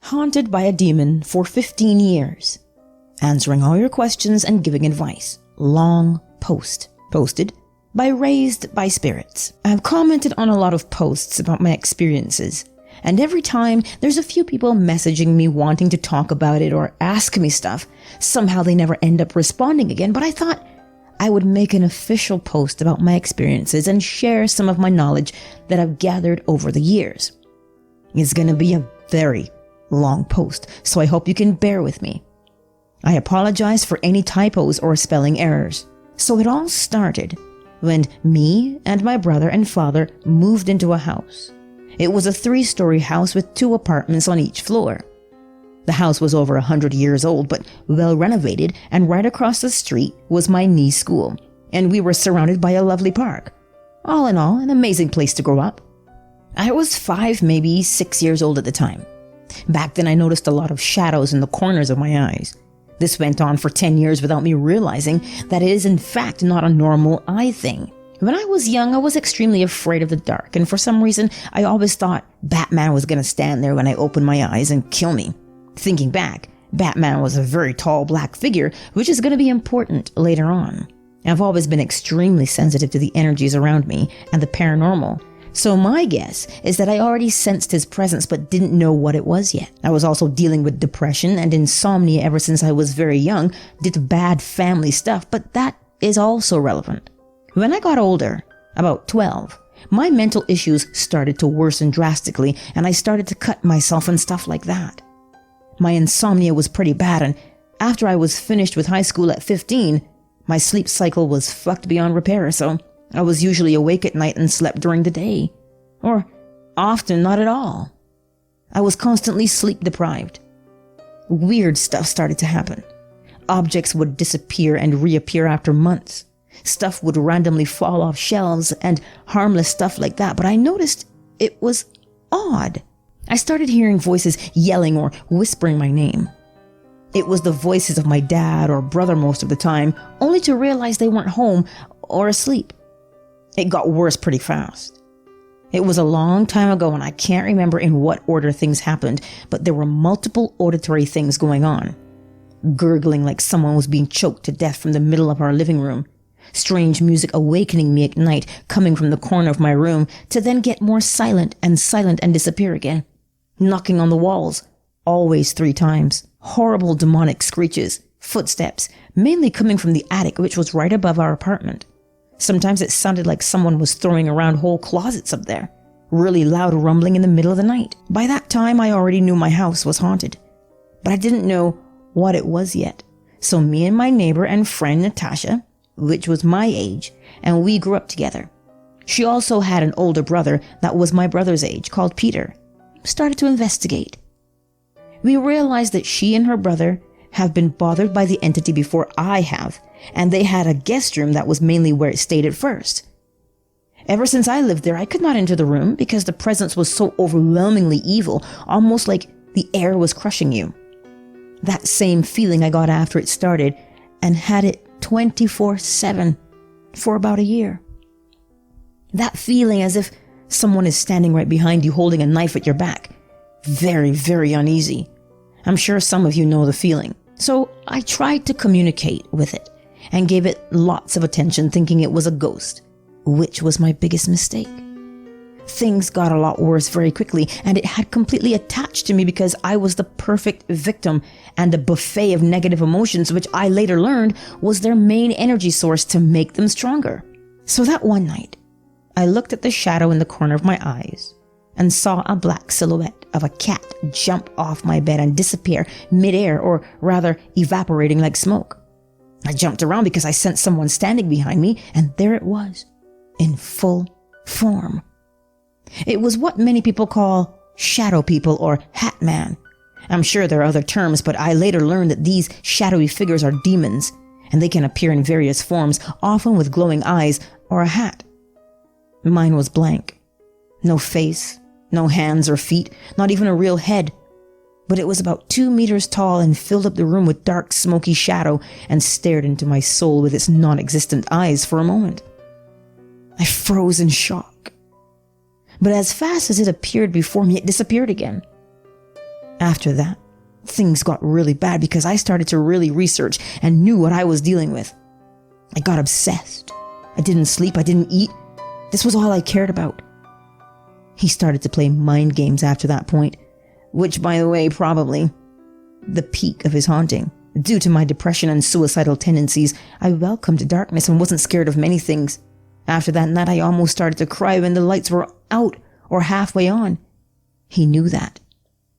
haunted by a demon for 15 years, answering all your questions and giving advice. Long post. Posted by Raised by Spirits. I've commented on a lot of posts about my experiences, and every time there's a few people messaging me wanting to talk about it or ask me stuff. Somehow they never end up responding again, but I thought I would make an official post about my experiences and share some of my knowledge that I've gathered over the years. It's going to be a very long post, so I hope you can bear with me. I apologize for any typos or spelling errors. So it all started when me and my brother and father moved into a house. It was a 3-story house with 2 apartments on each floor. The house was over 100 years old, but well renovated, and right across the street was my niece's school, and we were surrounded by a lovely park. All in all, an amazing place to grow up. I was 5, maybe 6 years old at the time. Back then I noticed a lot of shadows in the corners of my eyes. This went on for 10 years without me realizing that it is in fact not a normal eye thing. When I was young, I was extremely afraid of the dark, and for some reason, I always thought Batman was going to stand there when I opened my eyes and kill me. Thinking back, Batman was a very tall black figure, which is going to be important later on. I've always been extremely sensitive to the energies around me and the paranormal, so my guess is that I already sensed his presence but didn't know what it was yet. I was also dealing with depression and insomnia ever since I was very young, did bad family stuff, but that is also relevant. When I got older, about 12, my mental issues started to worsen drastically, and I started to cut myself and stuff like that. My insomnia was pretty bad, and after I was finished with high school at 15, my sleep cycle was fucked beyond repair, so I was usually awake at night and slept during the day. Or often not at all. I was constantly sleep deprived. Weird stuff started to happen. Objects would disappear and reappear after months. Stuff would randomly fall off shelves and harmless stuff like that, but I noticed it was odd. I started hearing voices yelling or whispering my name. It was the voices of my dad or brother most of the time, only to realize they weren't home or asleep. It got worse pretty fast. It was a long time ago and I can't remember in what order things happened, but there were multiple auditory things going on. Gurgling like someone was being choked to death from the middle of our living room. Strange music awakening me at night, coming from the corner of my room, to then get more silent and disappear again. Knocking on the walls, always 3 times. Horrible demonic screeches, footsteps, mainly coming from the attic, which was right above our apartment. Sometimes it sounded like someone was throwing around whole closets up there. Really loud rumbling in the middle of the night. By that time, I already knew my house was haunted, but I didn't know what it was yet. So me and my neighbor and friend Natasha, which was my age, and we grew up together. She also had an older brother that was my brother's age, called Peter. Started to investigate. We realized that she and her brother have been bothered by the entity before I have, and they had a guest room that was mainly where it stayed at first. Ever since I lived there, I could not enter the room because the presence was so overwhelmingly evil, almost like the air was crushing you. That same feeling I got after it started, and had it 24/7 for about a year. That feeling as if someone is standing right behind you holding a knife at your back. Very, very uneasy. I'm sure some of you know the feeling. So I tried to communicate with it and gave it lots of attention, thinking it was a ghost, which was my biggest mistake. Things got a lot worse very quickly, and it had completely attached to me because I was the perfect victim and a buffet of negative emotions, which I later learned was their main energy source to make them stronger. So that one night, I looked at the shadow in the corner of my eyes and saw a black silhouette of a cat jump off my bed and disappear midair, or rather evaporating like smoke. I jumped around because I sensed someone standing behind me, and there it was, in full form. It was what many people call shadow people or hat man. I'm sure there are other terms, but I later learned that these shadowy figures are demons, and they can appear in various forms, often with glowing eyes or a hat. Mine was blank. No face, no hands or feet, not even a real head. But it was about 2 meters tall and filled up the room with dark, smoky shadow and stared into my soul with its non-existent eyes for a moment. I froze in shock. But as fast as it appeared before me, it disappeared again. After that, things got really bad because I started to really research and knew what I was dealing with. I got obsessed. I didn't sleep. I didn't eat. This was all I cared about. He started to play mind games after that point, which, by the way, probably the peak of his haunting. Due to my depression and suicidal tendencies, I welcomed darkness and wasn't scared of many things. After that night, I almost started to cry when the lights were out or halfway on. He knew that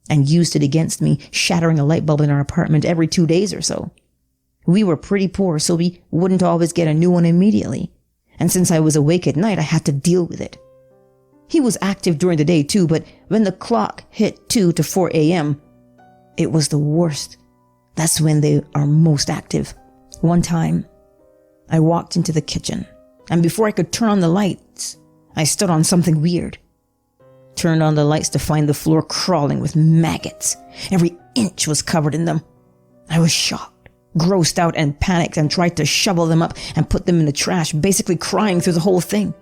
and used it against me, shattering a light bulb in our apartment every 2 days or so. We were pretty poor, so we wouldn't always get a new one immediately. And since I was awake at night, I had to deal with it. He was active during the day too, but when the clock hit 2 to 4 a.m., it was the worst. That's when they are most active. One time, I walked into the kitchen, and before I could turn on the lights, I stood on something weird. Turned on the lights to find the floor crawling with maggots. Every inch was covered in them. I was shocked, grossed out, and panicked, and tried to shovel them up and put them in the trash, basically crying through the whole thing.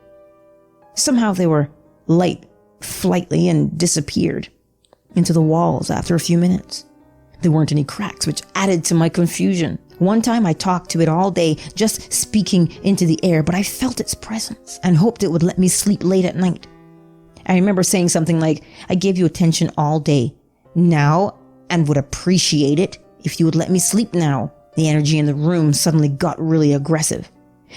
Somehow they were light flightly and disappeared into the walls after a few minutes. There weren't any cracks, which added to my confusion. One time I talked to it all day, just speaking into the air, but I felt its presence and hoped it would let me sleep late at night. I remember saying something like, I gave you attention all day now and would appreciate it if you would let me sleep now. The energy in the room suddenly got really aggressive,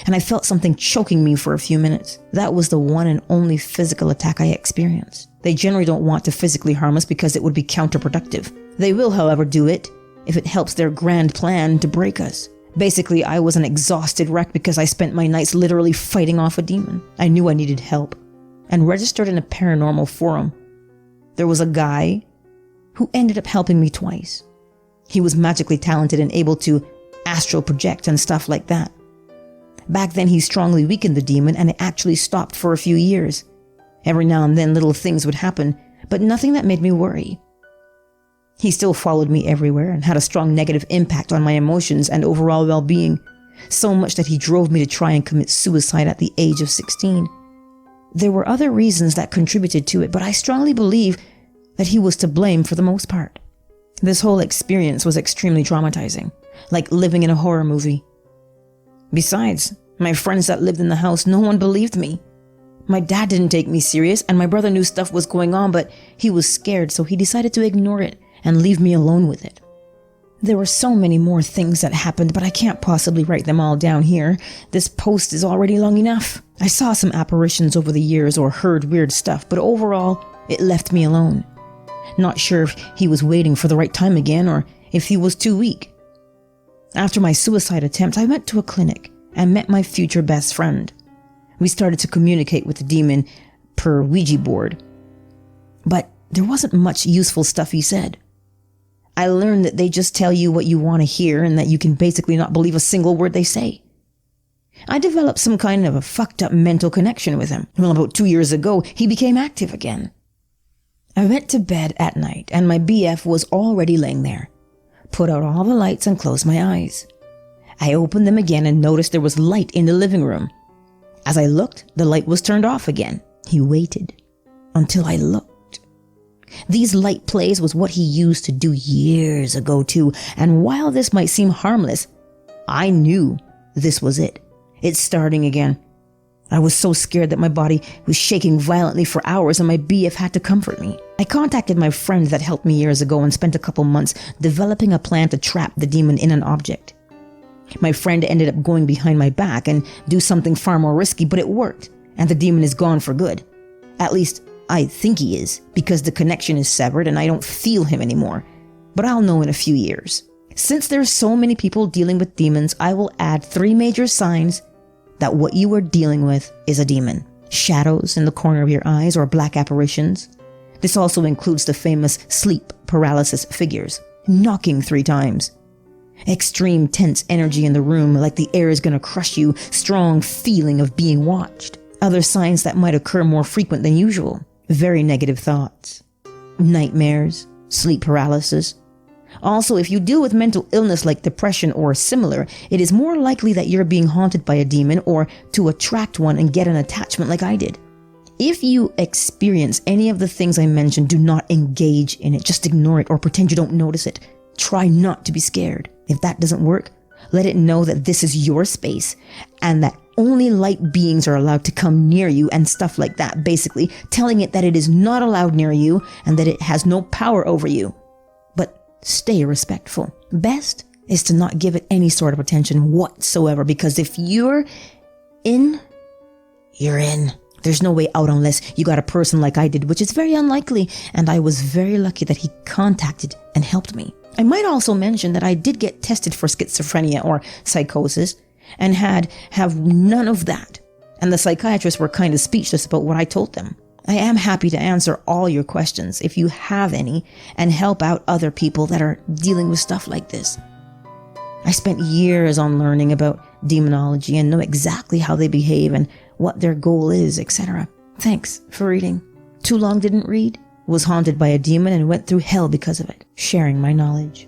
and I felt something choking me for a few minutes. That was the one and only physical attack I experienced. They generally don't want to physically harm us because it would be counterproductive. They will, however, do it if it helps their grand plan to break us. Basically, I was an exhausted wreck because I spent my nights literally fighting off a demon. I knew I needed help and registered in a paranormal forum. There was a guy who ended up helping me twice. He was magically talented and able to astral project and stuff like that. Back then, he strongly weakened the demon, and it actually stopped for a few years. Every now and then, little things would happen, but nothing that made me worry. He still followed me everywhere and had a strong negative impact on my emotions and overall well-being, so much that he drove me to try and commit suicide at the age of 16. There were other reasons that contributed to it, but I strongly believe that he was to blame for the most part. This whole experience was extremely traumatizing, like living in a horror movie. Besides, my friends that lived in the house, no one believed me. My dad didn't take me serious, and my brother knew stuff was going on, but he was scared, so he decided to ignore it and leave me alone with it. There were so many more things that happened, but I can't possibly write them all down here. This post is already long enough. I saw some apparitions over the years or heard weird stuff, but overall, it left me alone. Not sure if he was waiting for the right time again or if he was too weak. After my suicide attempt, I went to a clinic and met my future best friend. We started to communicate with the demon per Ouija board, but there wasn't much useful stuff he said. I learned that they just tell you what you want to hear and that you can basically not believe a single word they say. I developed some kind of a fucked up mental connection with him. Well, about 2 years ago, he became active again. I went to bed at night and my BF was already laying there. Put out all the lights and closed my eyes. I opened them again and noticed there was light in the living room. As I looked, the light was turned off again. He waited until I looked. These light plays was what he used to do years ago too, and while this might seem harmless, I knew this was it. It's starting again. I was so scared that my body was shaking violently for hours and my BF had to comfort me. I contacted my friend that helped me years ago and spent a couple months developing a plan to trap the demon in an object. My friend ended up going behind my back and do something far more risky, but it worked, and the demon is gone for good. At least, I think he is, because the connection is severed and I don't feel him anymore. But I'll know in a few years. Since there's so many people dealing with demons, I will add 3 major signs that what you are dealing with is a demon. Shadows in the corner of your eyes or black apparitions. This also includes the famous sleep paralysis figures. Knocking 3 times. Extreme tense energy in the room, like the air is going to crush you. Strong feeling of being watched. Other signs that might occur more frequent than usual. Very negative thoughts. Nightmares. Sleep paralysis. Also, if you deal with mental illness like depression or similar, it is more likely that you're being haunted by a demon or to attract one and get an attachment like I did. If you experience any of the things I mentioned, do not engage in it. Just ignore it or pretend you don't notice it. Try not to be scared. If that doesn't work, let it know that this is your space and that only light beings are allowed to come near you and stuff like that. Basically, telling it that it is not allowed near you and that it has no power over you. But stay respectful. Best is to not give it any sort of attention whatsoever, because if you're in, you're in. There's no way out unless you got a person like I did, which is very unlikely, and I was very lucky that he contacted and helped me. I might also mention that I did get tested for schizophrenia or psychosis and have none of that, and the psychiatrists were kind of speechless about what I told them. I am happy to answer all your questions if you have any and help out other people that are dealing with stuff like this. I spent years on learning about demonology and know exactly how they behave and what their goal is, etc. Thanks for reading. Too long didn't read, was haunted by a demon and went through hell because of it. Sharing my knowledge.